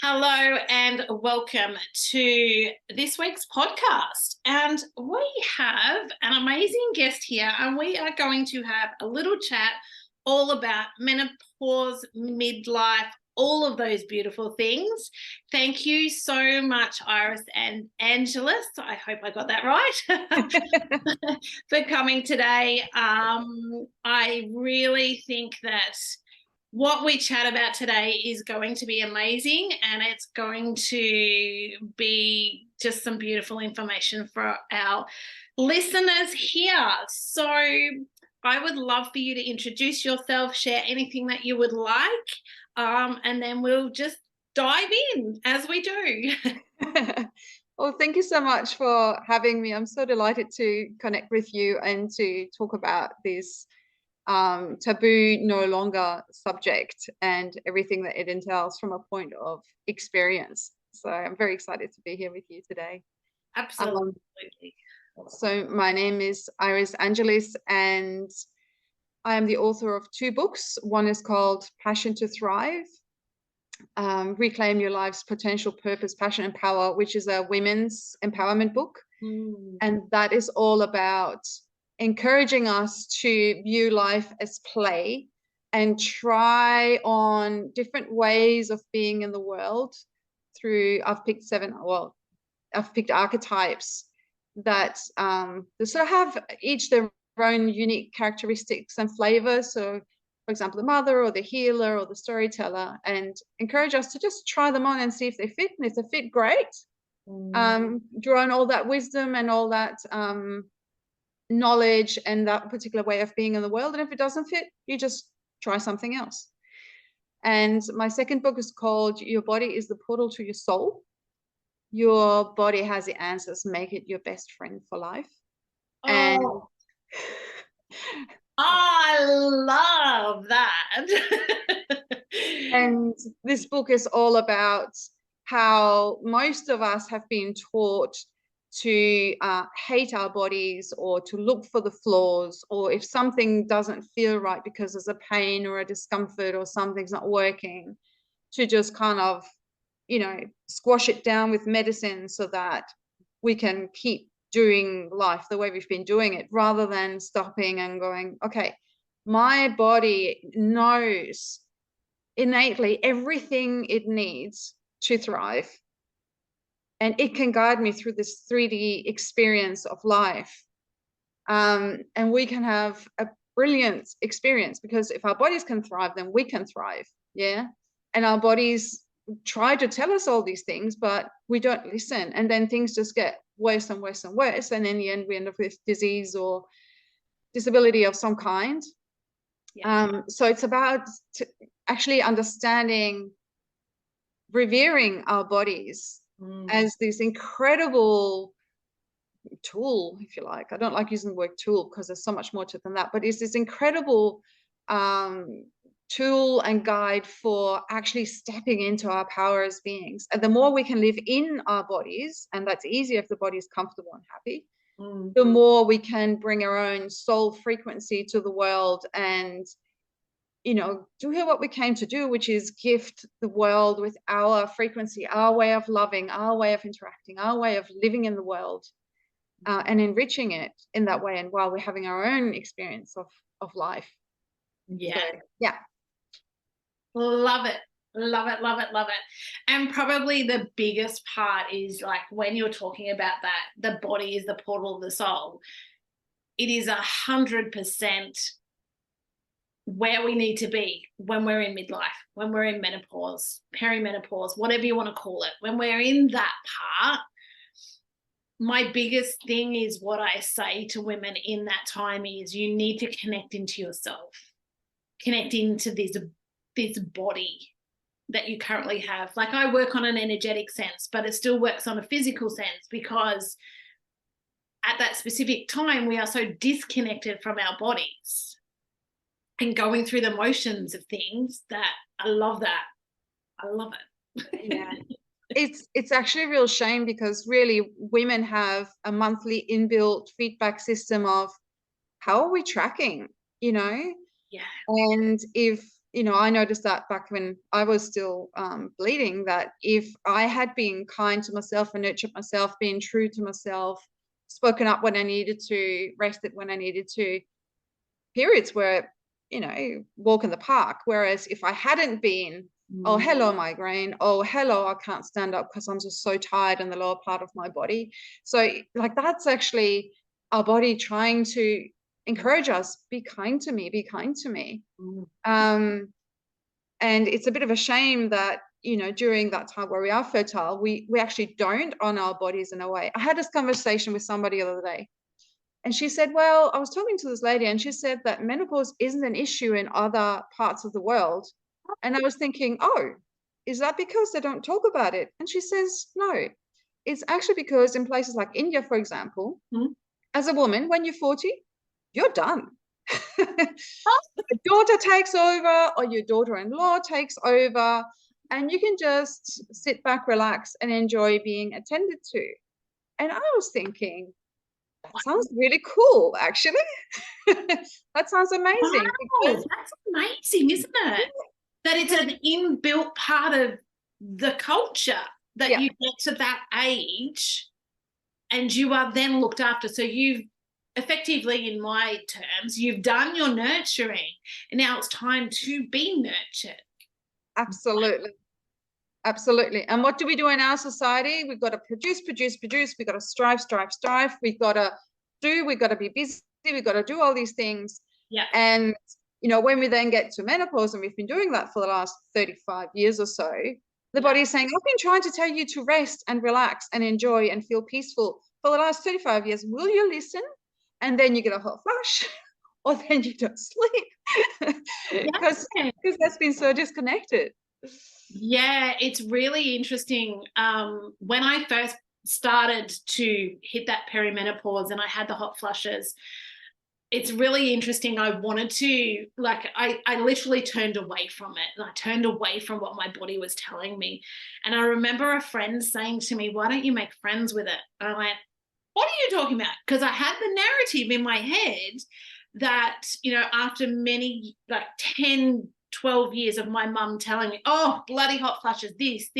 Hello and welcome to this week's podcast. And we have an amazing guest here, and we are going to have a little chat all about menopause, midlife, all of those beautiful things. Thank you so much, Iris and Angelis. I hope I got that right for coming today. I really think that what we chat about today is going to be amazing, and it's going to be just some beautiful information for our listeners here. So I would love for you to introduce yourself, share anything that you would like, and then we'll just dive in as we do. Well, thank you so much for having me. I'm so delighted to connect with you and to talk about this taboo no longer subject and everything that it entails from a point of experience. So I'm very excited to be here with you today. Absolutely. So my name is Iris Angelis, and I am the author of two books. One is called Passion to Thrive, Reclaim Your Life's Potential, Purpose, Passion and Power, which is a women's empowerment book. And that is all about encouraging us to view life as play and try on different ways of being in the world through, I've picked archetypes that they sort of have each their own unique characteristics and flavors. So for example, the mother or the healer or the storyteller, and encourage us to just try them on and see if they fit. And if they fit, great. Draw on all that wisdom and all that knowledge and that particular way of being in the world. And if it doesn't fit, you just try something else. And my second book is called Your Body is the Portal to Your Soul. Your body has the answers. Make it your best friend for life. Oh. And I love that. And this book is all about how most of us have been taught to hate our bodies or to look for the flaws, or if something doesn't feel right because there's a pain or a discomfort or something's not working, to just kind of, squash it down with medicine so that we can keep doing life the way we've been doing it, rather than stopping and going, okay, my body knows innately everything it needs to thrive, and it can guide me through this 3D experience of life, and we can have a brilliant experience, because if our bodies can thrive, then we can thrive. And our bodies try to tell us all these things, but we don't listen, and then things just get worse and worse and worse, and in the end we end up with disease or disability of some kind. So it's about actually understanding, revering our bodies as this incredible tool, if you like. I don't like using the word tool because there's so much more to it than that, but it's this incredible tool and guide for actually stepping into our power as beings. And the more we can live in our bodies, and that's easier if the body is comfortable and happy, the more we can bring our own soul frequency to the world and do here what we came to do, which is gift the world with our frequency, our way of loving, our way of interacting, our way of living in the world, and enriching it in that way, and while we're having our own experience of life. Love it. And probably the biggest part is, like, when you're talking about that, the body is the portal of the soul. It is 100% where we need to be when we're in midlife, when we're in menopause, perimenopause, whatever you want to call it. When we're in that part, my biggest thing is, what I say to women in that time is, you need to connect into yourself, connect into this body that you currently have. Like, I work on an energetic sense, but it still works on a physical sense, because at that specific time we are so disconnected from our bodies and going through the motions of things that I love that. I love it. It's actually a real shame, because really women have a monthly inbuilt feedback system of how are we tracking, And if I noticed that back when I was still bleeding, that if I had been kind to myself and nurtured myself, being true to myself, spoken up when I needed to, rested when I needed to, periods were, walk in the park. Whereas if I hadn't been, oh, hello, migraine. Oh, hello, I can't stand up because I'm just so tired in the lower part of my body. So like that's actually our body trying to encourage us, be kind to me, be kind to me. And it's a bit of a shame that, during that time where we are fertile, we actually don't honor our bodies in a way. I had this conversation with somebody the other day, and she said, well, I was talking to this lady and she said that menopause isn't an issue in other parts of the world. And I was thinking, oh, is that because they don't talk about it? And she says, no, it's actually because in places like India, for example, as a woman, when you're 40, you're done. Your daughter takes over or your daughter-in-law takes over, and you can just sit back, relax, and enjoy being attended to. And I was thinking, that sounds really cool, actually. That sounds amazing. Wow, that's amazing, isn't it? That it's an inbuilt part of the culture that you get to that age and you are then looked after. So you've effectively, in my terms, you've done your nurturing and now it's time to be nurtured. Absolutely. Absolutely. And what do we do in our society? We've got to produce. We've got to strive. We've got to be busy. We've got to do all these things. Yeah. And, when we then get to menopause, and we've been doing that for the last 35 years or so, the body is saying, I've been trying to tell you to rest and relax and enjoy and feel peaceful for the last 35 years. Will you listen? And then you get a hot flash, or then you don't sleep because that's been so disconnected. Yeah, it's really interesting. When I first started to hit that perimenopause and I had the hot flushes, it's really interesting. I wanted to, I literally turned away from it. And I turned away from what my body was telling me. And I remember a friend saying to me, why don't you make friends with it? And I went, what are you talking about? Because I had the narrative in my head that, after many, 10, 12 years of my mum telling me, oh, bloody hot flushes, this.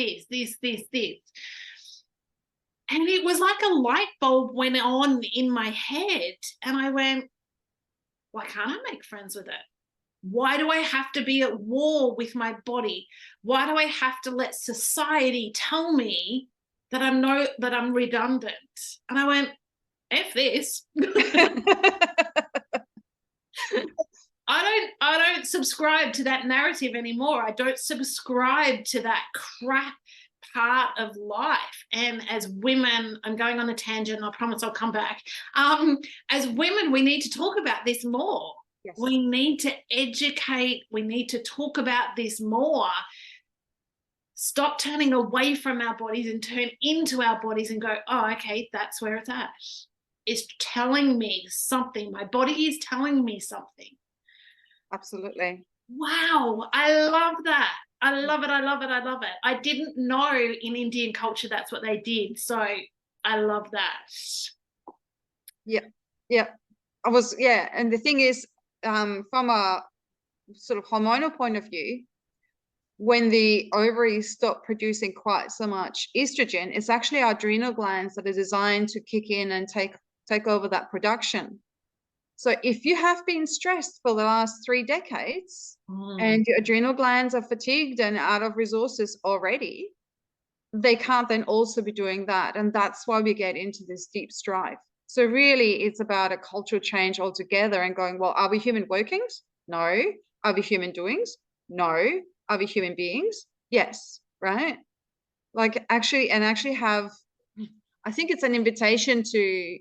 And it was like a light bulb went on in my head. And I went, why can't I make friends with it? Why do I have to be at war with my body? Why do I have to let society tell me that I'm redundant? And I went, F this. I don't subscribe to that narrative anymore. I don't subscribe to that crap part of life. And as women, I'm going on a tangent, I promise I'll come back. As women, we need to talk about this more. Yes. We need to educate. We need to talk about this more. Stop turning away from our bodies and turn into our bodies and go, oh, okay, that's where it's at. It's telling me something. My body is telling me something. Absolutely. Wow, I love that. I love it. I didn't know in Indian culture that's what they did. So I love that. Yeah. And the thing is, from a sort of hormonal point of view, when the ovaries stop producing quite so much estrogen, it's actually our adrenal glands that are designed to kick in and take over that production. So if you have been stressed for the last 3 decades and your adrenal glands are fatigued and out of resources already, they can't then also be doing that. And that's why we get into this deep strife. So really it's about a cultural change altogether and going, well, are we human workings? No. Are we human doings? No. Are we human beings? Yes. Right? Actually have, I think it's an invitation to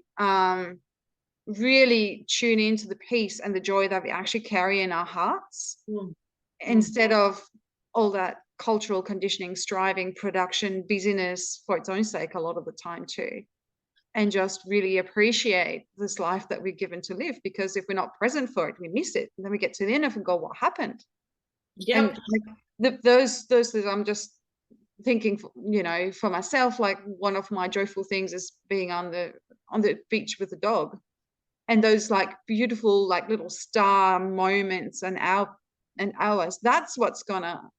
really tune into the peace and the joy that we actually carry in our hearts instead of all that cultural conditioning, striving, production, busyness for its own sake a lot of the time too. And just really appreciate this life that we're given to live, because if we're not present for it, we miss it. And then we get to the end of it and go, what happened? Yeah. And those things, I'm just thinking, for myself, like one of my joyful things is being on the beach with the dog. And those beautiful little star moments and our and hours. That's gonna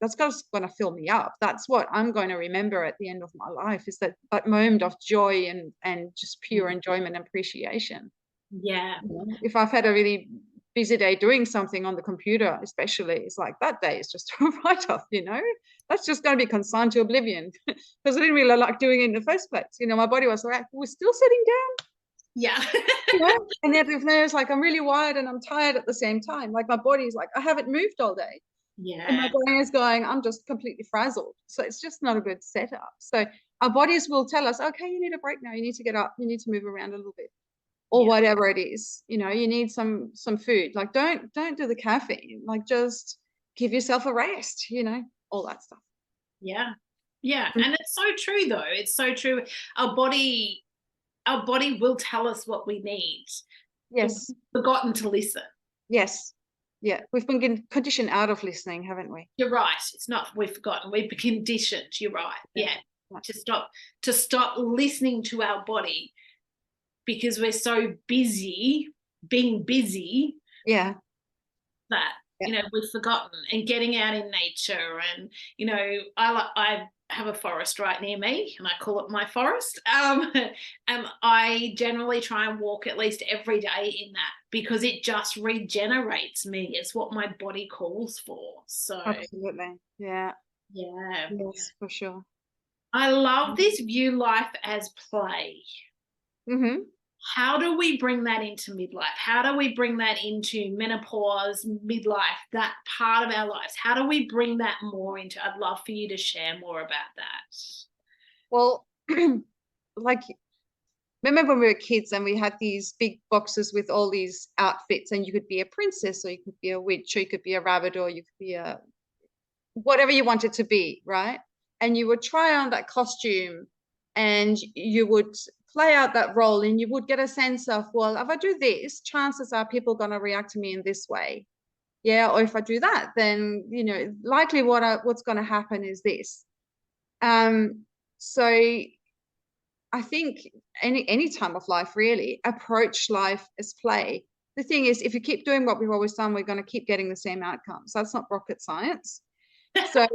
fill me up. That's what I'm going to remember at the end of my life, is that moment of joy and just pure enjoyment and appreciation. Yeah. If I've had a really busy day doing something on the computer, especially, it's like that day is just a write-off, that's just going to be consigned to oblivion, because I didn't really like doing it in the first place. My body was like, we're still sitting down. Yeah. And yet if there's like, I'm really wired and I'm tired at the same time, like my body's like, I haven't moved all day. Yeah. And my brain is going, I'm just completely frazzled. So it's just not a good setup. So our bodies will tell us, okay, you need a break now. You need to get up. You need to move around a little bit, or whatever it is. You need some food. Like don't do the caffeine. Like just give yourself a rest. All that stuff. Yeah. Yeah. And it's so true though. It's so true. Our body will tell us what we need. Yes. We've forgotten to listen. Yes. Yeah. We've been conditioned out of listening, haven't we? You're right. It's not we've forgotten. We've been conditioned. You're right. Yeah. To stop listening to our body, because we're so busy being busy. Yeah. That we've forgotten, and getting out in nature. And I have a forest right near me, and I call it my forest. And I generally try and walk at least every day in that, because it just regenerates me. It's what my body calls for. So absolutely. Yeah. Yes, for sure. I love this view life as play. Mm-hmm. How do we bring that into midlife? How do we bring that into menopause, midlife, that part of our lives? How do we bring that more into? I'd love for you to share more about that. Well, like, remember when we were kids and we had these big boxes with all these outfits, and you could be a princess, or you could be a witch, or you could be a rabbit, or you could be a whatever you wanted to be, right? And you would try on that costume and you would play out that role, and you would get a sense of, well, if I do this, chances are people are going to react to me in this way. Yeah. Or if I do that, then, likely what's going to happen is this. So I think any time of life, really, approach life as play. The thing is, if you keep doing what we've always done, we're going to keep getting the same outcomes. That's not rocket science. So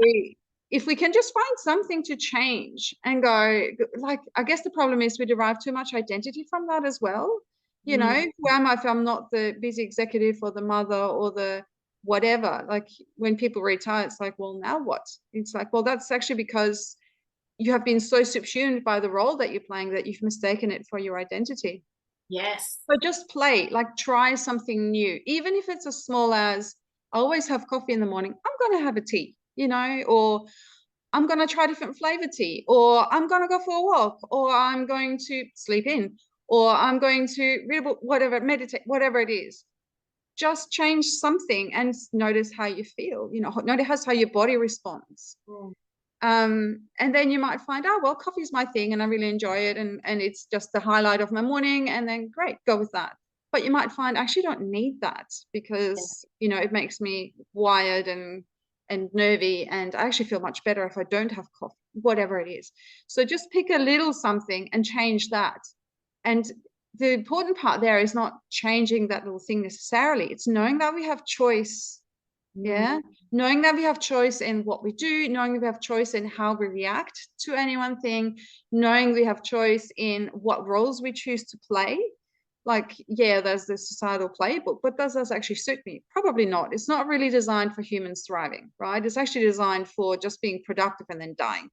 if we can just find something to change and go, like, I guess the problem is we derive too much identity from that as well. Who am I if I'm not the busy executive or the mother or the whatever? Like, when people retire, it's like, well, now what? It's like, well, that's actually because you have been so subsumed by the role that you're playing that you've mistaken it for your identity. Yes. So just play, like, try something new, even if it's as small as, I always have coffee in the morning, I'm going to have a tea, or I'm going to try different flavor tea, or I'm going to go for a walk, or I'm going to sleep in, or I'm going to read a book, whatever, meditate, whatever it is. Just change something and notice how you feel, notice how your body responds. And then you might find, oh, well, coffee is my thing and I really enjoy it, and it's just the highlight of my morning, and then great, go with that. But you might find, I actually don't need that, because it makes me wired and nervy, and I actually feel much better if I don't have coffee, whatever it is. So just pick a little something and change that. And the important part there is not changing that little thing necessarily. It's knowing that we have choice. Yeah. Knowing that we have choice in what we do, knowing that we have choice in how we react to any one thing, knowing we have choice in what roles we choose to play. Like, yeah, there's the societal playbook, but does this actually suit me? Probably not. It's not really designed for humans thriving, right? It's actually designed for just being productive and then dying.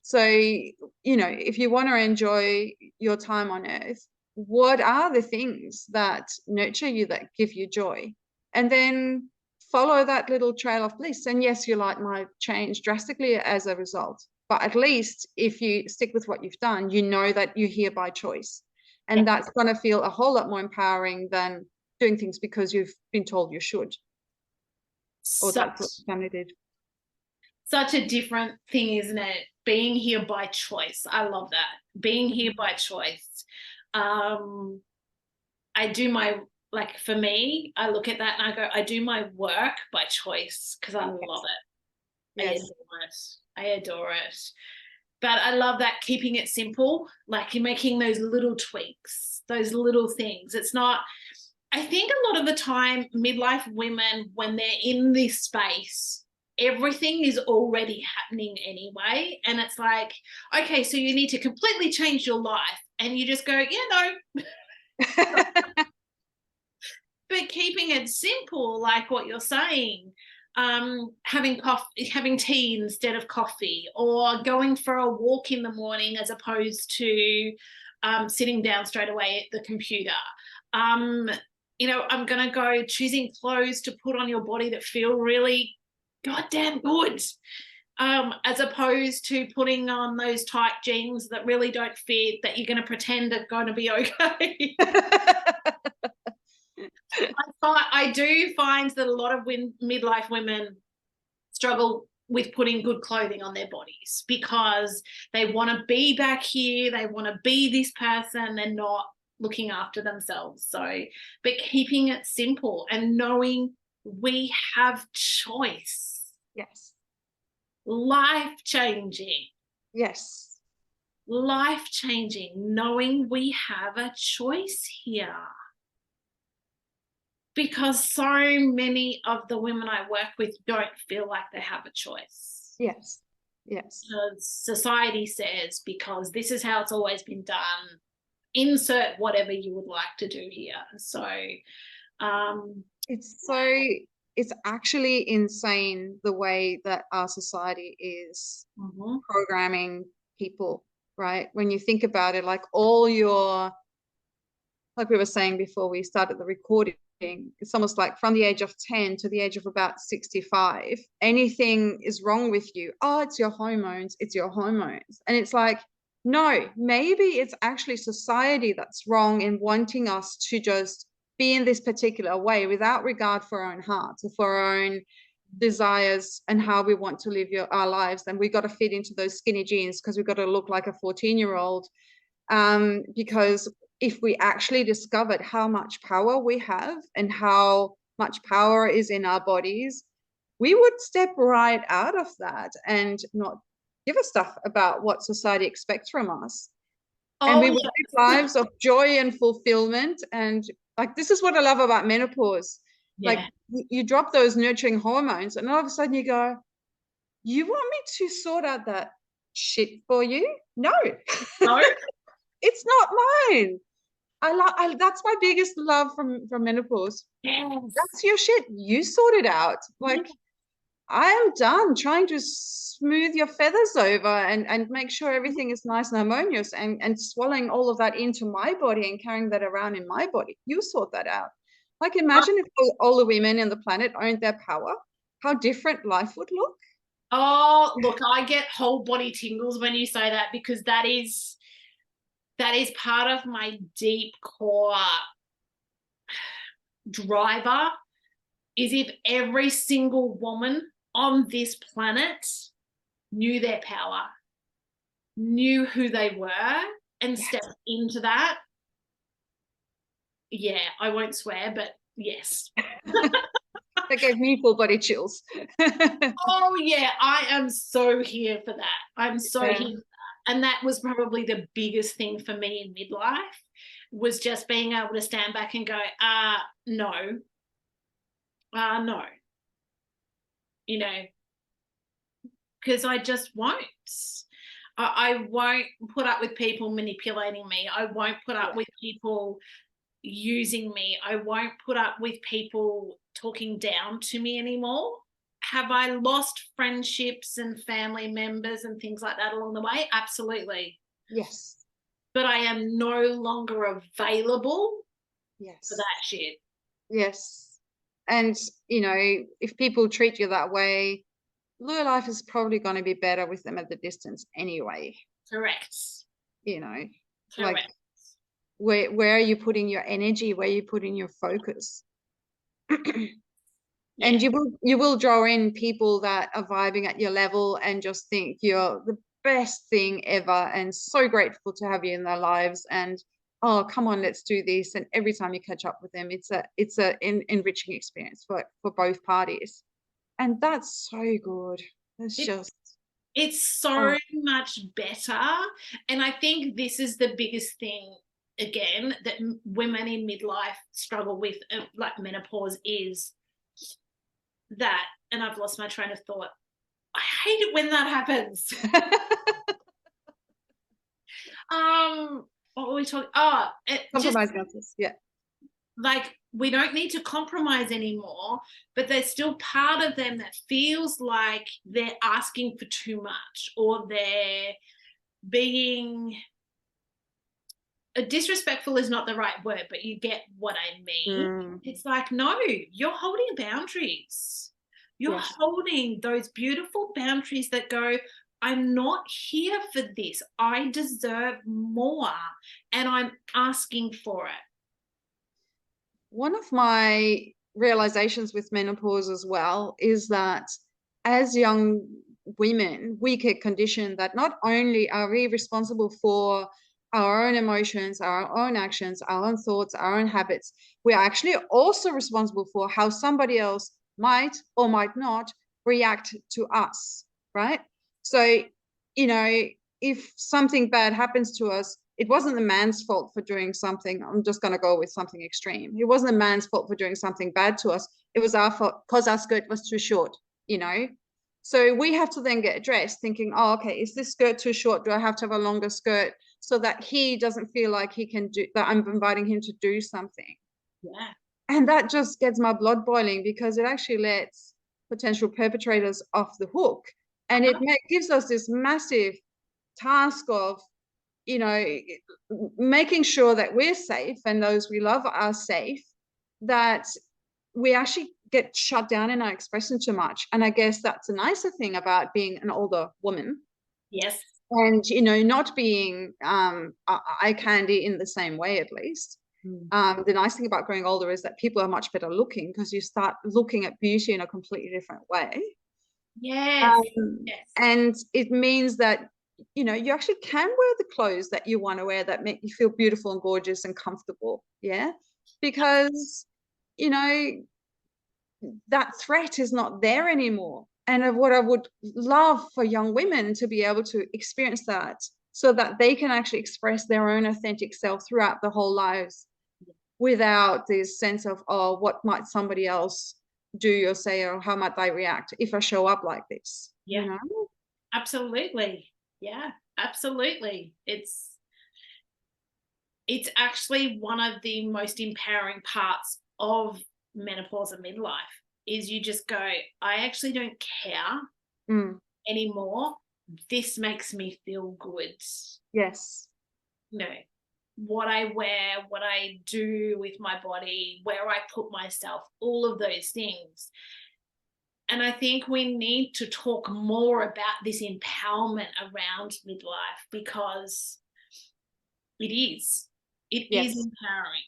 So, if you want to enjoy your time on Earth, what are the things that nurture you, that give you joy? And then follow that little trail of bliss. And yes, your life might change drastically as a result, but at least if you stick with what you've done, you know that you're here by choice. And that's going to feel a whole lot more empowering than doing things because you've been told you should. Or that's what the family did. Such a different thing, isn't it? Being here by choice. I love that. Being here by choice. I do my, like, for me, I look at that and I go, I do my work by choice because I love it. Yes. I adore it. But I love that, keeping it simple, like you're making those little tweaks, those little things. It's not, I think a lot of the time, midlife women, when they're in this space, everything is already happening anyway. And it's like, okay, so you need to completely change your life. And you just go, yeah, no. But keeping it simple, like what you're saying, having coffee, having tea instead of coffee, or going for a walk in the morning as opposed to sitting down straight away at the computer. I'm going to go choosing clothes to put on your body that feel really goddamn good, as opposed to putting on those tight jeans that really don't fit, that you're going to pretend are going to be okay. I do find that a lot of midlife women struggle with putting good clothing on their bodies because they want to be back here, they want to be this person, they're not looking after themselves. So, but keeping it simple and knowing we have choice. Yes. Life-changing. Yes. Life-changing, knowing we have a choice here. Because so many of the women I work with don't feel like they have a choice. Yes. Yes. Because society says, because this is how it's always been done, insert whatever you would like to do here. So it's actually insane the way that our society is programming people, right? When you think about it, like like we were saying before we started the recording, it's almost like from the age of 10 to the age of about 65, anything is wrong with you. Oh, it's your hormones. It's your hormones. And it's like, no, maybe it's actually society that's wrong in wanting us to just be in this particular way without regard for our own hearts or for our own desires and how we want to live our lives. And we got to fit into those skinny jeans because we've got to look like a 14-year-old. Because if we actually discovered how much power we have and how much power is in our bodies, we would step right out of that and not give a stuff about what society expects from us. And we would live lives of joy and fulfillment. And like, this is what I love about menopause. Like, you drop those nurturing hormones and all of a sudden you go, you want me to sort out that shit for you? No. It's not mine. That's my biggest love from menopause. Yes. That's your shit. You sort it out. Like, I am done trying to smooth your feathers over and make sure everything is nice and harmonious and swallowing all of that into my body and carrying that around in my body. You sort that out. Like, imagine if all the women in the planet owned their power, how different life would look. Oh, look, I get whole body tingles when you say that, because that is part of my deep core driver, is if every single woman on this planet knew their power, knew who they were, and stepped into that. Yeah, I won't swear, but yes. That gave me full body chills. Oh yeah, I am so here for that. I'm so here for that. And that was probably the biggest thing for me in midlife, was just being able to stand back and go, no. No. You know, because I just won't. I won't put up with people manipulating me. I won't put up with people using me. I won't put up with people talking down to me anymore. Have I lost friendships and family members and things like that along the way? Absolutely. Yes. But I am no longer available for that shit. Yes. And, you know, if people treat you that way, your life is probably going to be better with them at the distance anyway. Correct. You know, correct. Like, where are you putting your energy? Where are you putting your focus? And you will draw in people that are vibing at your level and just think you're the best thing ever and so grateful to have you in their lives. And, oh, come on, let's do this. And every time you catch up with them, it's a enriching experience for both parties. And that's so good. It's so much better. And I think this is the biggest thing again, that women in midlife struggle with, like menopause, is that, and I've lost my train of thought. I hate it when that happens. What were we talking? Oh, Compromise answers. Yeah. Like, we don't need to compromise anymore, but there's still part of them that feels like they're asking for too much, or they're being disrespectful is not the right word, but you get what I mean. It's like, no, you're holding boundaries. You're holding those beautiful boundaries that go, I'm not here for this. I deserve more, and I'm asking for it. One of my realizations with menopause as well is that as young women, we get conditioned that not only are we responsible for our own emotions, our own actions, our own thoughts, our own habits, we are actually also responsible for how somebody else might or might not react to us, right? So, you know, if something bad happens to us, it wasn't the man's fault for doing something. I'm just going to go with something extreme. It wasn't the man's fault for doing something bad to us. It was our fault because our skirt was too short, you know? So we have to then get dressed thinking, oh, okay, is this skirt too short? Do I have to have a longer skirt so that he doesn't feel like he can do, that I'm inviting him to do something? Yeah. And that just gets my blood boiling, because it actually lets potential perpetrators off the hook. And it gives us this massive task of, you know, making sure that we're safe and those we love are safe, that we actually get shut down in our expression too much. And I guess that's a nicer thing about being an older woman. Yes. And, you know, not being eye candy in the same way, at least. The nice thing about growing older is that people are much better looking, because you start looking at beauty in a completely different way. Yes. And it means that, you know, you actually can wear the clothes that you want to wear that make you feel beautiful and gorgeous and comfortable. Yeah. Because, you know, that threat is not there anymore. And what I would love for young women to be able to experience that, so that they can actually express their own authentic self throughout the whole lives, without this sense of, oh, what might somebody else do or say, or how might they react if I show up like this? Yeah. You know? Absolutely. Yeah, absolutely. It's actually one of the most empowering parts of menopause and midlife, is you just go, I actually don't care anymore. This makes me feel good. Yes. You know, what I wear, what I do with my body, where I put myself, all of those things. And I think we need to talk more about this empowerment around midlife, because it is empowering.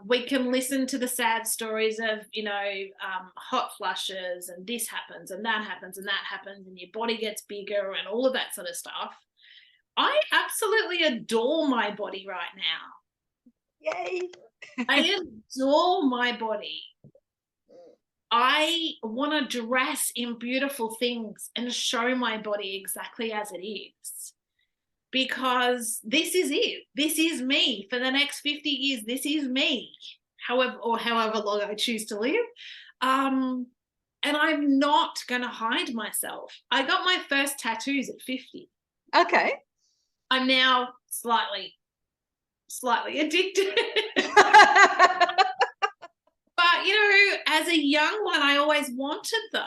We can listen to the sad stories of, you know, hot flushes, and this happens and that happens and that happens, and your body gets bigger and all of that sort of stuff. I absolutely adore my body right now. Yay. I adore my body. I want to dress in beautiful things and show my body exactly as it is, because this is it. This is me for the next 50 years. This is me, however long I choose to live. And I'm not going to hide myself. I got my first tattoos at 50. Okay. I'm now slightly addicted. But, you know, as a young one, I always wanted them.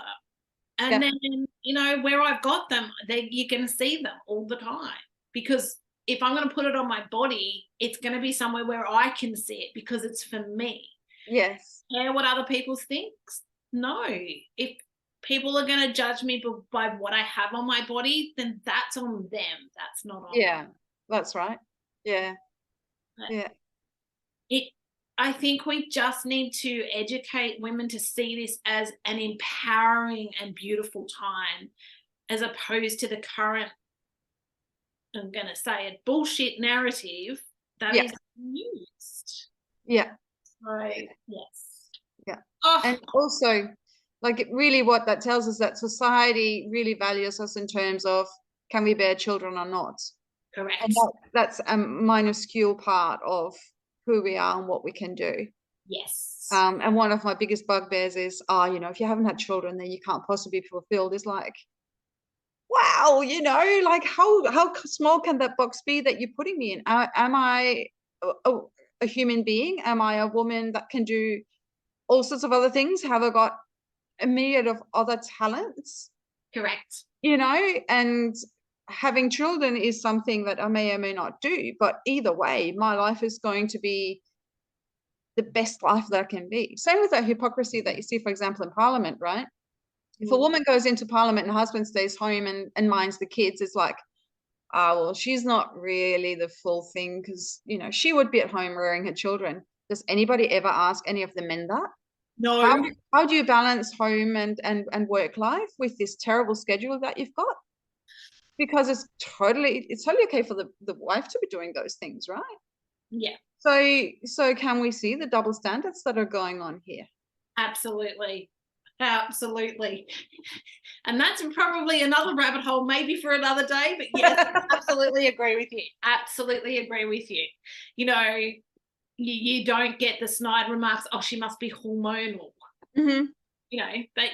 And then, you know, where I've got them, you can see them all the time. Because if I'm going to put it on my body, it's going to be somewhere where I can see it, because it's for me. Yes. Care what other people think? No. If people are going to judge me by what I have on my body, then that's on them. That's not on me. That's right. Yeah. I think we just need to educate women to see this as an empowering and beautiful time, as opposed to the current, I'm going to say it, bullshit narrative that is used. Yeah. So, yes. Yeah. And also, like, really what that tells us, that society really values us in terms of, can we bear children or not? Correct. And that's a minuscule part of who we are and what we can do. Yes. And one of my biggest bugbears is, if you haven't had children, then you can't possibly be fulfilled. Is like, wow, like how small can that box be that you're putting me in? Am I a human being? Am I a woman that can do all sorts of other things? Have I got a myriad of other talents? Correct. And having children is something that I may or may not do, but either way, my life is going to be the best life that I can be. Same with that hypocrisy that you see, for example, in Parliament, right? If a woman goes into Parliament and her husband stays home and minds the kids, it's like, well, she's not really the full thing because, she would be at home rearing her children. Does anybody ever ask any of the men that? No. How do you balance home and work life with this terrible schedule that you've got? Because it's totally okay for the wife to be doing those things, right? Yeah. So can we see the double standards that are going on here? Absolutely. And that's probably another rabbit hole, maybe for another day, but yes, absolutely agree with you. Absolutely agree with you. You don't get the snide remarks, oh, she must be hormonal. Mm-hmm. But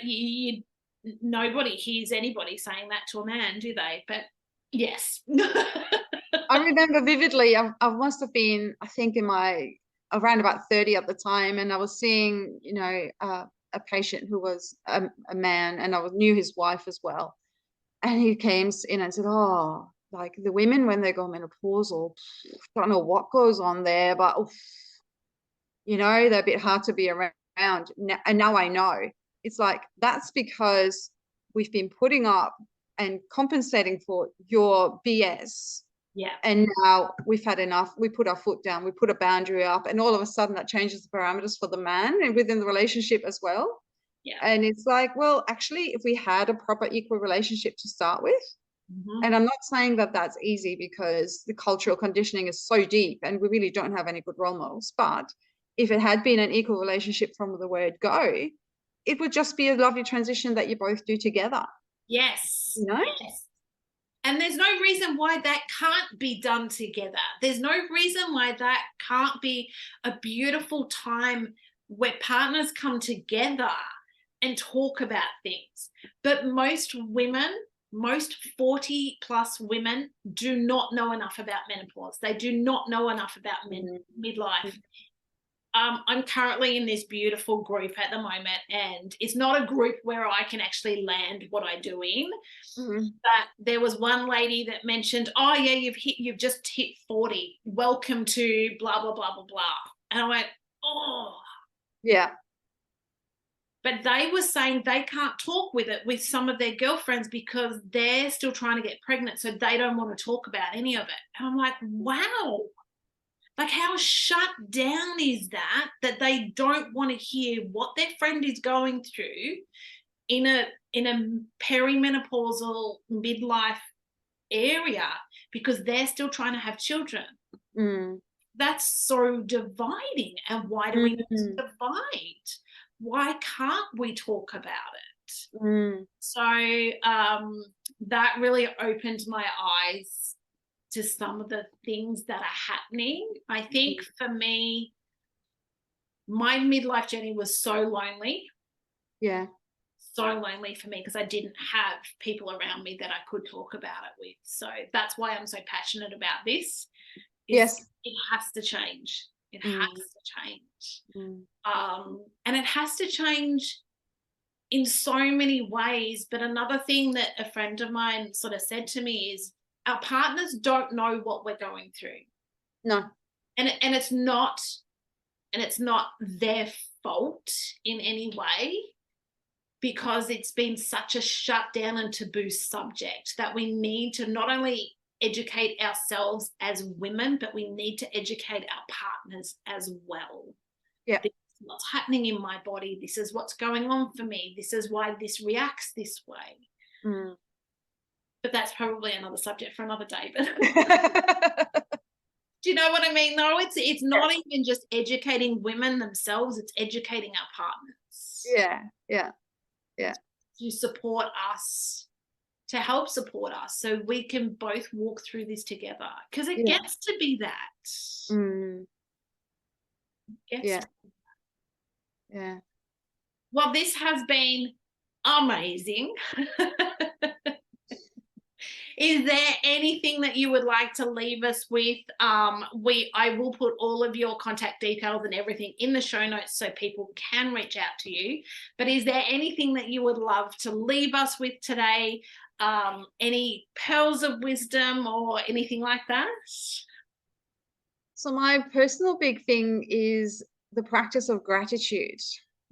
nobody hears anybody saying that to a man, do they? But yes. I remember vividly, I must have been, I think, around about 30 at the time, and I was seeing, a patient who was a man, and I knew his wife as well. And he came in and said, oh, like the women when they go menopausal, don't know what goes on there, but, they're a bit hard to be around. And now I know. It's like, that's because we've been putting up and compensating for your BS. Yeah. And now we've had enough. We put our foot down. We put a boundary up, and all of a sudden that changes the parameters for the man and within the relationship as well. Yeah. And it's like, well, actually, if we had a proper equal relationship to start with, mm-hmm. And I'm not saying that that's easy because the cultural conditioning is so deep and we really don't have any good role models. But if it had been an equal relationship from the word go, it would just be a lovely transition that you both do together. Yes. Yes. And there's no reason why that can't be done together. There's no reason why that can't be a beautiful time where partners come together and talk about things. But most women, most 40 plus women do not know enough about menopause. They do not know enough about midlife. I'm currently in this beautiful group at the moment, and it's not a group where I can actually land what I do in. But there was one lady that mentioned, oh yeah, you've just hit 40. Welcome to blah, blah, blah, blah, blah. And I went, oh. Yeah. But they were saying they can't talk with some of their girlfriends because they're still trying to get pregnant, so they don't want to talk about any of it. And I'm like, wow. Like, how shut down is that they don't want to hear what their friend is going through in a perimenopausal midlife area because they're still trying to have children. That's so dividing. And why do we need to divide? Why can't we talk about it? So that really opened my eyes to some of the things that are happening. I think for me, my midlife journey was so lonely. Yeah. So lonely for me because I didn't have people around me that I could talk about it with. So that's why I'm so passionate about this. Yes. It has to change. It has to change. And it has to change in so many ways. But another thing that a friend of mine sort of said to me is, our partners don't know what we're going through. No. And it's not their fault in any way, because it's been such a shut down and taboo subject that we need to not only educate ourselves as women, but we need to educate our partners as well. Yeah. This is what's happening in my body. This is what's going on for me. This is why this reacts this way. But that's probably another subject for another day. But do you know what I mean? No, it's not even just educating women themselves. It's educating our partners. Yeah. To support us to help support us so we can both walk through this together, because it Yeah. gets to be that. Yeah. Yeah. Well, this has been amazing. Is there anything that you would like to leave us with? I will put all of your contact details and everything in the show notes so people can reach out to you. But is there anything that you would love to leave us with today? Any pearls of wisdom or anything like that? So my personal big thing is the practice of gratitude.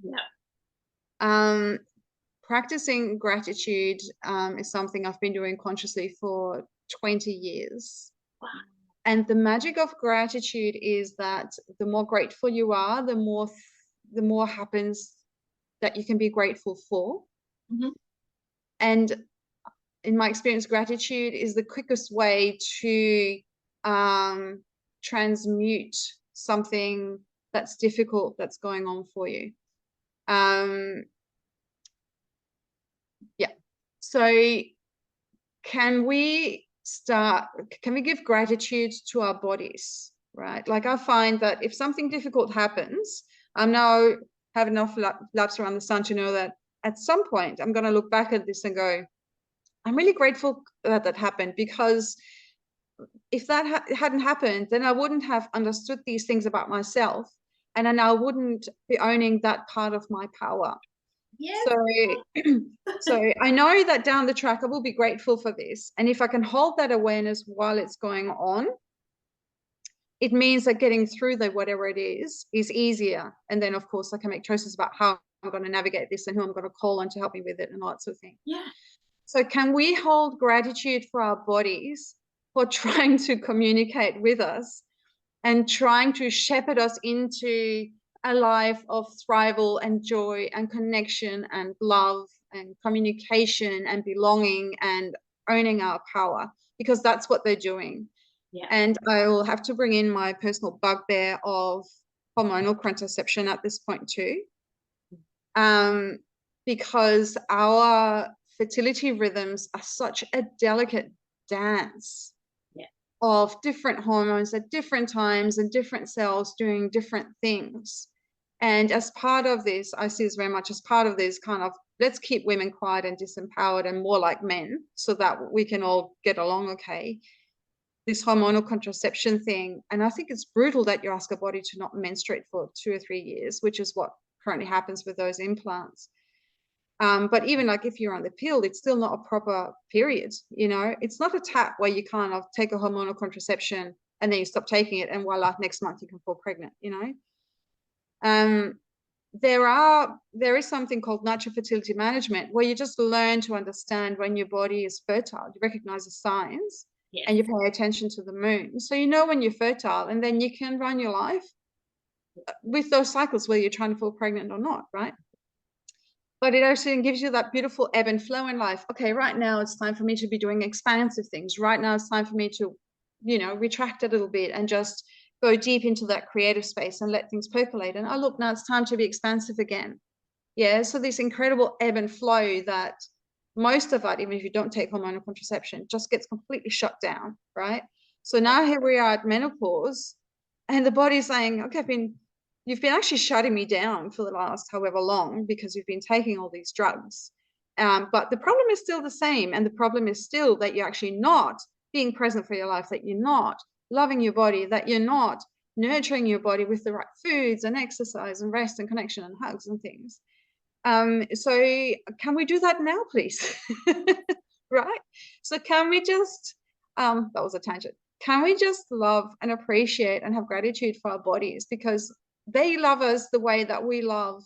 Yeah. Practicing gratitude is something I've been doing consciously for 20 years. Wow. And the magic of gratitude is that the more grateful you are, the more happens that you can be grateful for. Mm-hmm. And in my experience, gratitude is the quickest way to transmute something that's difficult that's going on for you. Yeah. So can we give gratitude to our bodies, right? Like I find that if something difficult happens, I'm now have enough laps around the sun to know that at some point I'm going to look back at this and go, I'm really grateful that that happened, because if that hadn't happened, then I wouldn't have understood these things about myself, and then I wouldn't be owning that part of my power. Yes. So I know that down the track I will be grateful for this, and if I can hold that awareness while it's going on, it means that getting through the whatever it is easier. And then of course I can make choices about how I'm going to navigate this and who I'm going to call on to help me with it and all that sort of thing. Yeah. So can we hold gratitude for our bodies for trying to communicate with us and trying to shepherd us into a life of thrival and joy and connection and love and communication and belonging and owning our power, because that's what they're doing. Yeah. And I will have to bring in my personal bugbear of hormonal contraception at this point too, because our fertility rhythms are such a delicate dance of different hormones at different times and different cells doing different things. And as part of this, I see this very much as part of this kind of, let's keep women quiet and disempowered and more like men so that we can all get along okay, this hormonal contraception thing. And I think it's brutal that you ask a body to not menstruate for 2 or 3 years, which is what currently happens with those implants. But even like if you're on the pill, it's still not a proper period, you know. It's not a tap where you kind of take a hormonal contraception and then you stop taking it and voila, next month you can fall pregnant, you know. There is something called natural fertility management, where you just learn to understand when your body is fertile. You recognize the signs. Yes. And you pay attention to the moon, so you know when you're fertile, and then you can run your life with those cycles, whether you're trying to fall pregnant or not, right? But it actually gives you that beautiful ebb and flow in life. Okay, right now it's time for me to be doing expansive things. Right now it's time for me to, you know, retract a little bit and just go deep into that creative space and let things percolate. And oh, look, now it's time to be expansive again. Yeah, so this incredible ebb and flow that most of it, even if you don't take hormonal contraception, just gets completely shut down, right? So now here we are at menopause, and the body's saying, okay, you've been actually shutting me down for the last however long because you've been taking all these drugs. But the problem is still the same. And the problem is still that you're actually not being present for your life, that you're not loving your body, that you're not nurturing your body with the right foods and exercise and rest and connection and hugs and things. So can we do that now, please? Right? So can we just, that was a tangent. Can we just love and appreciate and have gratitude for our bodies, because they love us the way that we love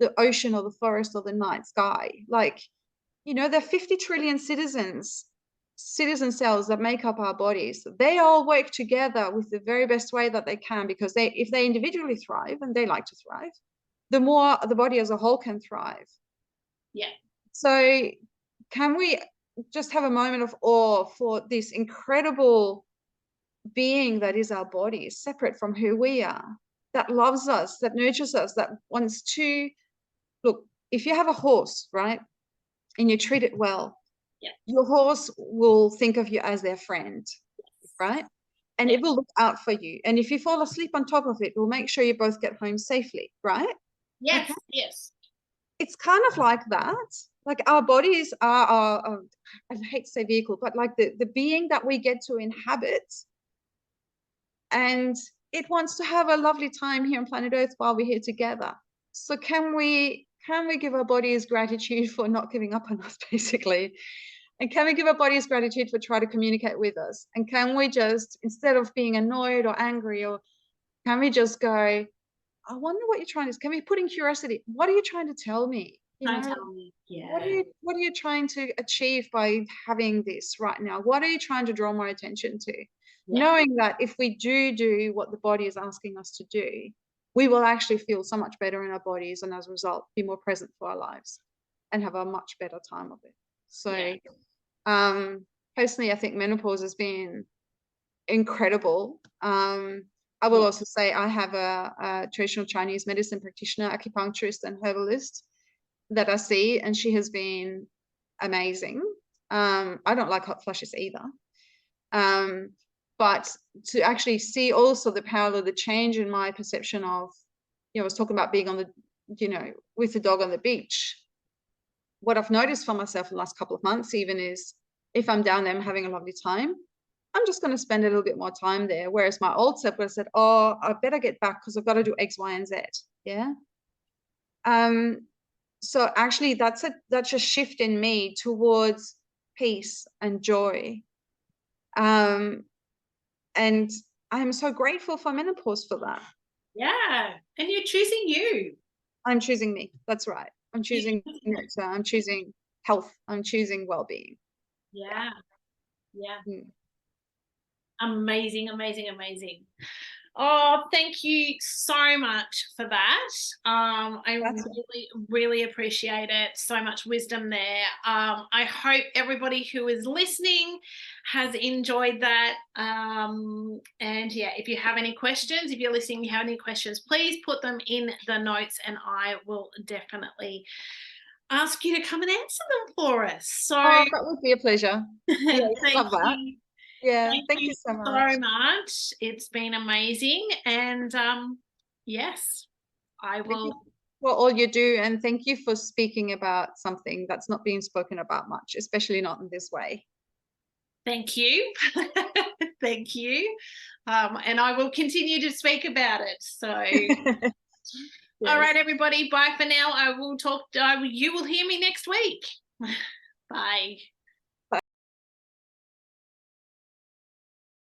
the ocean or the forest or the night sky. Like, you know, there are 50 trillion citizen cells that make up our bodies. They all work together with the very best way that they can, because if they individually thrive, and they like to thrive, the more the body as a whole can thrive. Yeah. So can we just have a moment of awe for this incredible being that is our body, separate from who we are, that loves us, that nurtures us, that wants to, look, if you have a horse, right, and you treat it well, Yeah. Your horse will think of you as their friend, right? And Yeah. it will look out for you. And if you fall asleep on top of it, it will make sure you both get home safely, right? Yes. Okay. Yes. It's kind of like that. Like our bodies are I hate to say vehicle, but like the being that we get to inhabit, and it wants to have a lovely time here on planet Earth while we're here together. So can we give our bodies gratitude for not giving up on us, basically? And can we give our bodies gratitude for trying to communicate with us? And can we just, instead of being annoyed or angry, or can we just go, I wonder what you're trying to, can we put in curiosity, what are you trying to tell me? You Don't know, tell me. what Yeah. are you trying to achieve by having this right now? What are you trying to draw my attention to? Yeah. Knowing that if we do what the body is asking us to do, we will actually feel so much better in our bodies, and as a result be more present for our lives and have a much better time of it. So Yeah. Personally, I think menopause has been incredible. I will Yeah. also say I have a traditional Chinese medicine practitioner, acupuncturist and herbalist that I see, and she has been amazing. I don't like hot flushes either. But to actually see also the power of the change in my perception of, I was talking about being on the, with the dog on the beach. What I've noticed for myself in the last couple of months even is if I'm down there, I'm having a lovely time, I'm just going to spend a little bit more time there. Whereas my old self would have said, oh, I better get back because I've got to do X, Y, and Z. Yeah. So actually that's a shift in me towards peace and joy. And I'm so grateful for menopause for that. Yeah. And you're choosing you. I'm choosing me. That's right. I'm choosing nurture. I'm choosing health. I'm choosing well-being. Yeah. Yeah. Mm. Amazing, amazing, amazing. Oh, thank you so much for that. I really, really appreciate it. So much wisdom there. I hope everybody who is listening has enjoyed that. And yeah, if you have any questions, if you're listening, you have any questions, please put them in the notes and I will definitely ask you to come and answer them for us. So Oh, that would be a pleasure. Yeah, thank love that. you. Yeah, Thank thank you you so so much. much. It's been amazing. And yes, I Thank will. you for all you do, and thank you for speaking about something that's not being spoken about much, especially not in this way. Thank you. Thank you. And I will continue to speak about it. So, all right, everybody. Bye for now. I will talk. You will hear me next week. Bye.